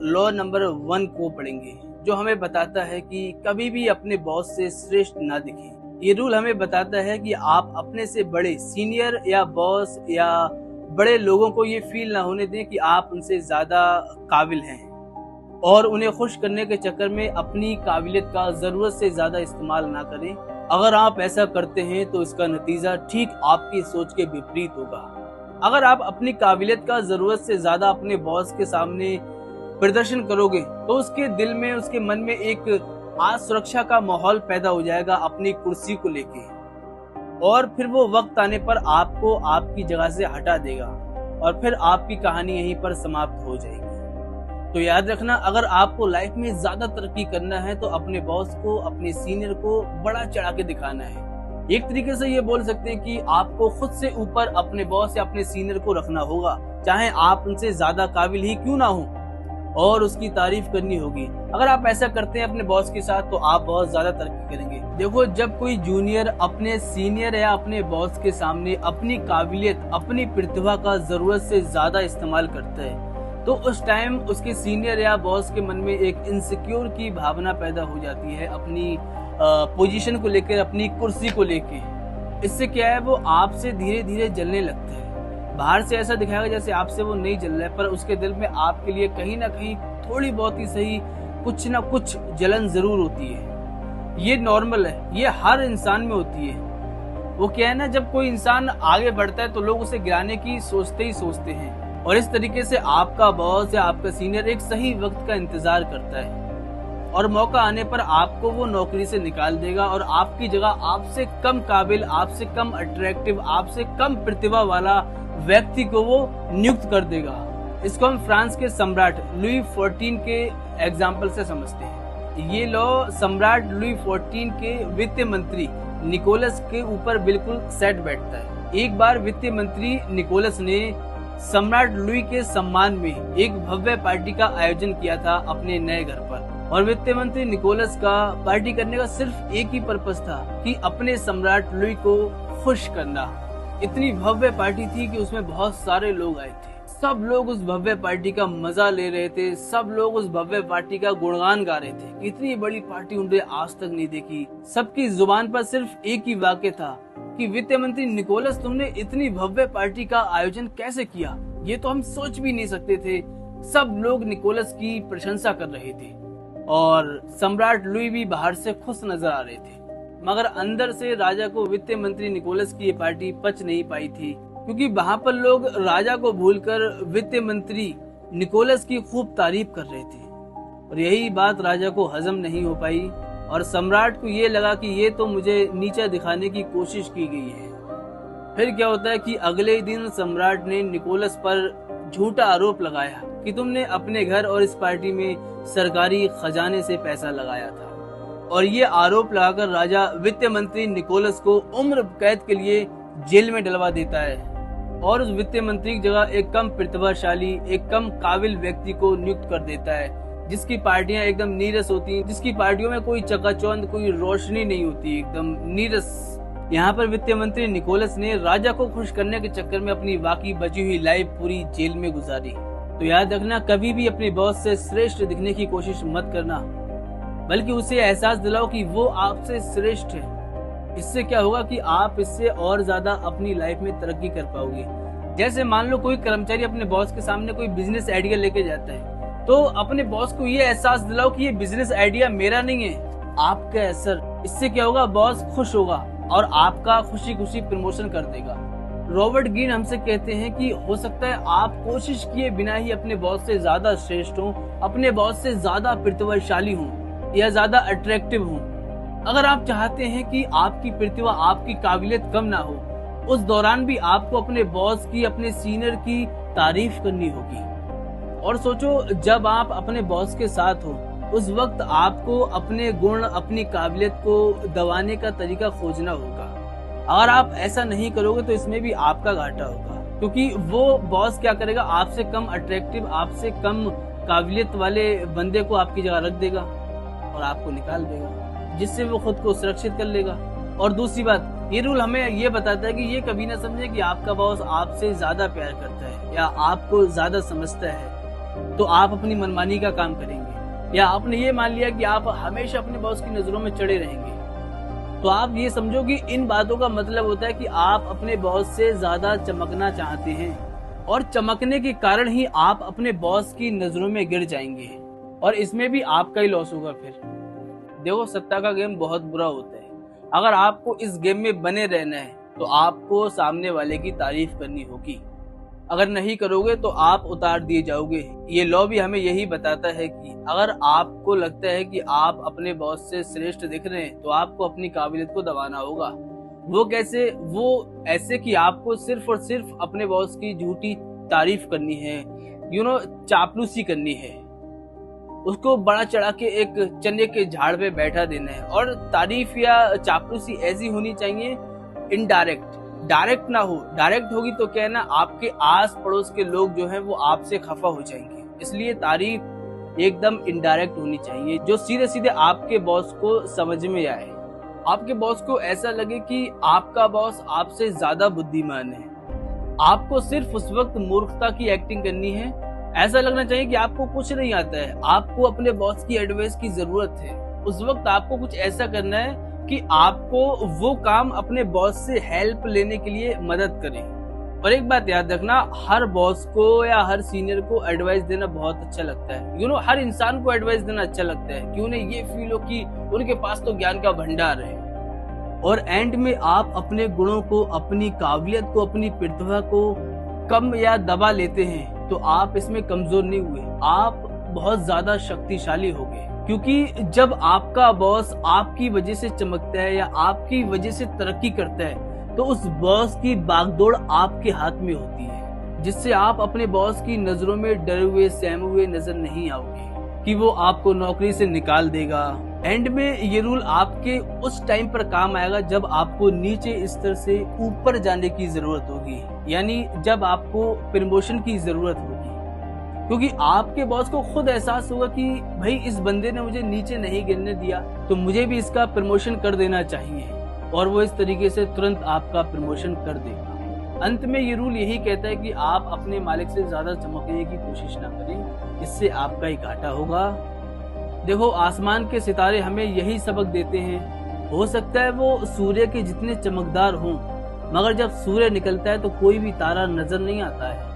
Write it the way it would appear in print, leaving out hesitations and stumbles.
Law number 1 को पढ़ेंगे, जो हमें बताता है कि कभी भी अपने बॉस से श्रेष्ठ ना दिखें। ये रूल हमें बताता है कि आप अपने से बड़े सीनियर या बॉस या बड़े लोगों को ये फील ना होने दें कि आप उनसे ज्यादा काबिल हैं, और उन्हें खुश करने के चक्कर में अपनी काबिलियत का जरूरत से ज्यादा इस्तेमाल ना करें। अगर आप ऐसा करते हैं तो इसका नतीजा ठीक आपकी सोच के विपरीत होगा। अगर आप अपनी काबिलियत का जरूरत से ज्यादा अपने बॉस के सामने प्रदर्शन करोगे तो उसके दिल में, उसके मन में एक असुरक्षा का माहौल पैदा हो जाएगा अपनी कुर्सी को लेके, और फिर वो वक्त आने पर आपको आपकी जगह से हटा देगा और फिर आपकी कहानी यहीं पर समाप्त हो जाएगी। तो याद रखना, अगर आपको लाइफ में ज्यादा तरक्की करना है तो अपने बॉस को, अपने सीनियर को बड़ा चढ़ा के दिखाना है। एक तरीके से ये बोल सकते हैं कि आपको खुद से ऊपर अपने बॉस या अपने सीनियर को रखना होगा, चाहे आप उनसे ज्यादा काबिल ही क्यों ना हो, और उसकी तारीफ करनी होगी। अगर आप ऐसा करते हैं अपने बॉस के साथ तो आप बहुत ज्यादा तरक्की करेंगे। देखो, जब कोई जूनियर अपने सीनियर या अपने बॉस के सामने अपनी काबिलियत, अपनी प्रतिभा का जरूरत से ज्यादा इस्तेमाल करता है तो उस टाइम उसके सीनियर या बॉस के मन में एक इनसिक्योर की भावना पैदा हो जाती है अपनी पोजीशन को लेकर, अपनी कुर्सी को लेकर। इससे क्या है, वो आपसे धीरे धीरे जलने लगता है। बाहर से ऐसा दिखाएगा जैसे आपसे वो नहीं जल रहा है, पर उसके दिल में आपके लिए कहीं ना कहीं थोड़ी बहुत ही सही कुछ ना कुछ जलन जरूर होती है। ये नॉर्मल है, ये हर इंसान में होती है। वो क्या है ना, जब कोई इंसान आगे बढ़ता है तो लोग उसे गिराने की सोचते ही सोचते हैं, और इस तरीके से आपका बॉस या आपका सीनियर एक सही वक्त का इंतजार करता है और मौका आने पर आपको वो नौकरी से निकाल देगा और आपकी जगह आपसे कम काबिल, आपसे कम अट्रैक्टिव, आपसे कम प्रतिभा वाला व्यक्ति को वो नियुक्त कर देगा। इसको हम फ्रांस के सम्राट लुई 14 के एग्जाम्पल से समझते हैं। ये लॉ सम्राट लुई 14 के वित्त मंत्री निकोलस के ऊपर बिल्कुल सेट बैठता है। एक बार वित्त मंत्री निकोलस ने सम्राट लुई के सम्मान में एक भव्य पार्टी का आयोजन किया था अपने नए घर पर, और वित्त मंत्री निकोलस का पार्टी करने का सिर्फ एक ही पर्पस था कि अपने सम्राट लुई को खुश करना। इतनी भव्य पार्टी थी कि उसमें बहुत सारे लोग आए थे। सब लोग उस भव्य पार्टी का मजा ले रहे थे, सब लोग उस भव्य पार्टी का गुणगान गा रहे थे। इतनी बड़ी पार्टी उन्होंने आज तक नहीं देखी। सबकी जुबान पर सिर्फ एक ही वाक्य था कि वित्त मंत्री निकोलस, तुमने इतनी भव्य पार्टी का आयोजन कैसे किया, ये तो हम सोच भी नहीं सकते थे। सब लोग निकोलस की प्रशंसा कर रहे थे और सम्राट लुई भी बाहर से खुश नजर आ रहे थे, मगर अंदर से राजा को वित्त मंत्री निकोलस की ये पार्टी पच नहीं पाई थी, क्योंकि वहाँ पर लोग राजा को भूलकर वित्त मंत्री निकोलस की खूब तारीफ कर रहे थे, और यही बात राजा को हजम नहीं हो पाई और सम्राट को ये लगा कि ये तो मुझे नीचा दिखाने की कोशिश की गई है। फिर क्या होता है कि अगले दिन सम्राट ने निकोलस पर झूठा आरोप लगाया कि तुमने अपने घर और इस पार्टी में सरकारी खजाने से पैसा लगाया था, और ये आरोप लगाकर राजा वित्त मंत्री निकोलस को उम्र कैद के लिए जेल में डलवा देता है और उस वित्त मंत्री की जगह एक कम प्रतिभाशाली, एक कम काबिल व्यक्ति को नियुक्त कर देता है, जिसकी पार्टियां एकदम नीरस होती हैं, जिसकी पार्टियों में कोई चकाचौंध, कोई रोशनी नहीं होती, एकदम नीरस। यहाँ पर वित्त मंत्री निकोलस ने राजा को खुश करने के चक्कर में अपनी बाकी बची हुई लाइफ पूरी जेल में गुजारी। तो याद रखना, कभी भी अपने बॉस से श्रेष्ठ दिखने की कोशिश मत करना, बल्कि उसे एहसास दिलाओ कि वो आपसे श्रेष्ठ है। इससे क्या होगा कि आप इससे और ज्यादा अपनी लाइफ में तरक्की कर पाओगे। जैसे मान लो कोई कर्मचारी अपने बॉस के सामने कोई बिजनेस आइडिया लेके जाता है, तो अपने बॉस को ये एहसास दिलाओ कि ये बिजनेस आइडिया मेरा नहीं है, आपका है सर। इससे क्या होगा, बॉस खुश होगा और आपका खुशी खुशी प्रमोशन कर देगा। रॉबर्ट ग्रीन हमसे कहते हैं कि हो सकता है आप कोशिश किए बिना ही अपने बॉस से ज्यादा श्रेष्ठ हो, अपने बॉस से ज्यादा प्रतिभाशाली हो या ज्यादा अट्रैक्टिव हो। अगर आप चाहते हैं कि आपकी प्रतिभा, आपकी काबिलियत कम ना हो, उस दौरान भी आपको अपने बॉस की, अपने सीनियर की तारीफ करनी होगी। और सोचो, जब आप अपने बॉस के साथ हो उस वक्त आपको अपने गुण, अपनी काबिलियत को दबाने का तरीका खोजना होगा। अगर आप ऐसा नहीं करोगे तो इसमें भी आपका घाटा होगा, क्योंकि वो बॉस क्या करेगा, आपसे कम अट्रैक्टिव, आपसे कम काबिलियत वाले बंदे को आपकी जगह रख देगा और आपको निकाल देगा, जिससे वो खुद को सुरक्षित कर लेगा। और दूसरी बात, ये रूल हमें ये बताता है कि ये कभी ना समझे कि आपका बॉस आपसे ज्यादा प्यार करता है या आपको ज्यादा समझता है। तो आप अपनी मनमानी का काम करेंगे, या आपने ये मान लिया कि आप हमेशा अपने बॉस की नजरों में चढ़े रहेंगे, तो आप ये समझो कि इन बातों का मतलब होता है कि आप अपने बॉस से ज्यादा चमकना चाहते हैं, और चमकने के कारण ही आप अपने बॉस की नजरों में गिर जाएंगे, और इसमें भी आपका ही लॉस होगा। फिर देखो, सत्ता का गेम बहुत बुरा होता है। अगर आपको इस गेम में बने रहना है तो आपको सामने वाले की तारीफ करनी होगी। अगर नहीं करोगे तो आप उतार दिए जाओगे। ये लॉ भी हमें यही बताता है कि अगर आपको लगता है कि आप अपने बॉस से श्रेष्ठ दिख रहे हैं तो आपको अपनी काबिलियत को दबाना होगा। वो कैसे? वो ऐसे कि आपको सिर्फ और सिर्फ अपने बॉस की झूठी तारीफ करनी है, चापलूसी करनी है, उसको बड़ा चढ़ा के एक चने के झाड़ पे बैठा देना है। और तारीफ या चापलूसी ऐसी होनी चाहिए इनडायरेक्ट, डायरेक्ट ना हो। डायरेक्ट होगी तो क्या है ना, आपके आस पड़ोस के लोग जो हैं वो आपसे खफा हो जाएंगे। इसलिए तारीफ एकदम इनडायरेक्ट होनी चाहिए, जो सीधे सीधे आपके बॉस को समझ में आए। आपके बॉस को ऐसा लगे कि आपका बॉस आपसे ज्यादा बुद्धिमान है। आपको सिर्फ उस वक्त मूर्खता की एक्टिंग करनी है। ऐसा लगना चाहिए कि आपको कुछ नहीं आता है, आपको अपने बॉस की एडवाइस की जरूरत है। उस वक्त आपको कुछ ऐसा करना है कि आपको वो काम अपने बॉस से हेल्प लेने के लिए मदद करे। और एक बात याद रखना, हर बॉस को या हर सीनियर को एडवाइस देना बहुत अच्छा लगता है। हर इंसान को एडवाइस देना अच्छा लगता है कि उन्हें ये फील हो कि उनके पास तो ज्ञान का भंडार है। और एंड में आप अपने गुणों को, अपनी काबिलियत को, अपनी प्रतिभा को कम या दबा लेते हैं तो आप इसमें कमजोर नहीं हुए, आप बहुत ज्यादा शक्तिशाली हो गए। क्योंकि जब आपका बॉस आपकी वजह से चमकता है या आपकी वजह से तरक्की करता है तो उस बॉस की बागडोर आपके हाथ में होती है, जिससे आप अपने बॉस की नजरों में डरे हुए, सहमे हुए नजर नहीं आओगे कि वो आपको नौकरी से निकाल देगा। एंड में ये रूल आपके उस टाइम पर काम आएगा जब आपको नीचे स्तर से ऊपर जाने की जरूरत होगी, यानी जब आपको प्रमोशन की जरूरत होगी। क्योंकि आपके बॉस को खुद एहसास होगा कि भाई इस बंदे ने मुझे नीचे नहीं गिरने दिया तो मुझे भी इसका प्रमोशन कर देना चाहिए, और वो इस तरीके से तुरंत आपका प्रमोशन कर देगा। अंत में ये रूल यही कहता है कि आप अपने मालिक से ज्यादा चमकने की कोशिश ना करें, इससे आपका ही घाटा होगा। देखो, आसमान के सितारे हमें यही सबक देते हैं। हो सकता है वो सूर्य के जितने चमकदार हों, मगर जब सूर्य निकलता है तो कोई भी तारा नजर नहीं आता है।